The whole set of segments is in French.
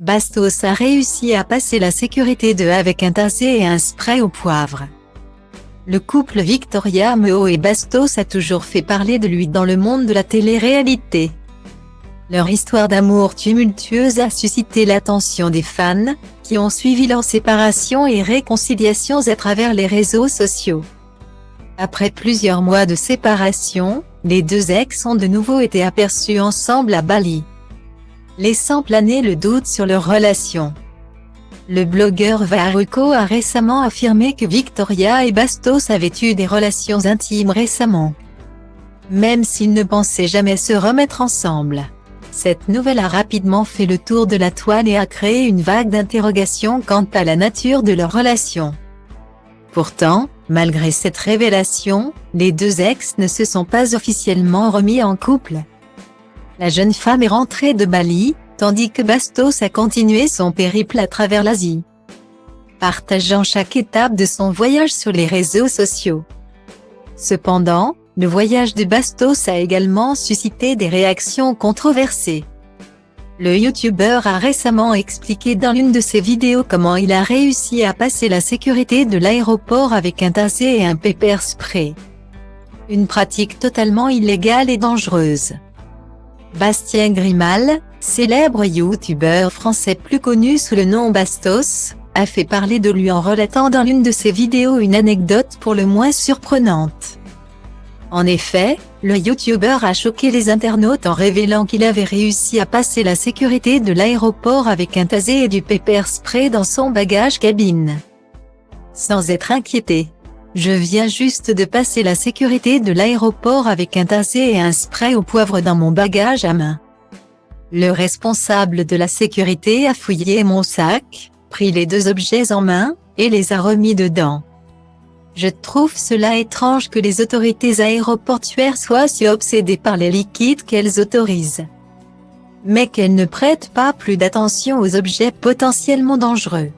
Bastos a réussi à passer la sécurité avec un taser et un spray au poivre. Le couple Victoria Meault et Bastos a toujours fait parler de lui dans le monde de la télé-réalité. Leur histoire d'amour tumultueuse a suscité l'attention des fans, qui ont suivi leur séparation et réconciliations à travers les réseaux sociaux. Après plusieurs mois de séparation, les deux ex ont de nouveau été aperçus ensemble à Bali, laissant planer le doute sur leur relation. Le blogueur Varuko a récemment affirmé que Victoria et Bastos avaient eu des relations intimes récemment, même s'ils ne pensaient jamais se remettre ensemble. Cette nouvelle a rapidement fait le tour de la toile et a créé une vague d'interrogations quant à la nature de leur relation. Pourtant, malgré cette révélation, les deux ex ne se sont pas officiellement remis en couple. La jeune femme est rentrée de Bali, tandis que Bastos a continué son périple à travers l'Asie, partageant chaque étape de son voyage sur les réseaux sociaux. Cependant, le voyage de Bastos a également suscité des réactions controversées. Le youtubeur a récemment expliqué dans l'une de ses vidéos comment il a réussi à passer la sécurité de l'aéroport avec un taser et un pepper spray. Une pratique totalement illégale et dangereuse. Bastien Grimal, célèbre youtubeur français plus connu sous le nom Bastos, a fait parler de lui en relatant dans l'une de ses vidéos une anecdote pour le moins surprenante. En effet, le youtubeur a choqué les internautes en révélant qu'il avait réussi à passer la sécurité de l'aéroport avec un taser et du pepper spray dans son bagage cabine, sans être inquiété. Je viens juste de passer la sécurité de l'aéroport avec un taser et un spray au poivre dans mon bagage à main. Le responsable de la sécurité a fouillé mon sac, pris les deux objets en main, et les a remis dedans. Je trouve cela étrange que les autorités aéroportuaires soient si obsédées par les liquides qu'elles autorisent, mais qu'elles ne prêtent pas plus d'attention aux objets potentiellement dangereux,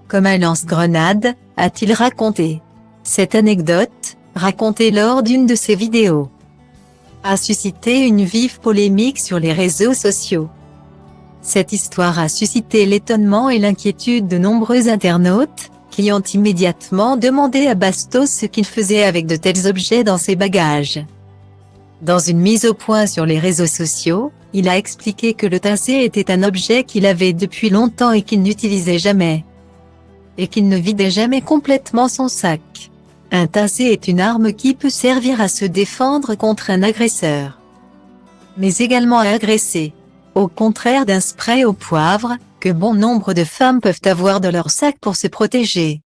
comme un lance-grenade, a-t-il raconté. Cette anecdote, racontée lors d'une de ses vidéos, a suscité une vive polémique sur les réseaux sociaux. Cette histoire a suscité l'étonnement et l'inquiétude de nombreux internautes, qui ont immédiatement demandé à Bastos ce qu'il faisait avec de tels objets dans ses bagages. Dans une mise au point sur les réseaux sociaux, il a expliqué que le taser était un objet qu'il avait depuis longtemps et qu'il n'utilisait jamais, et qu'il ne vidait jamais complètement son sac. Un taser est une arme qui peut servir à se défendre contre un agresseur, mais également à agresser, au contraire d'un spray au poivre, que bon nombre de femmes peuvent avoir dans leur sac pour se protéger.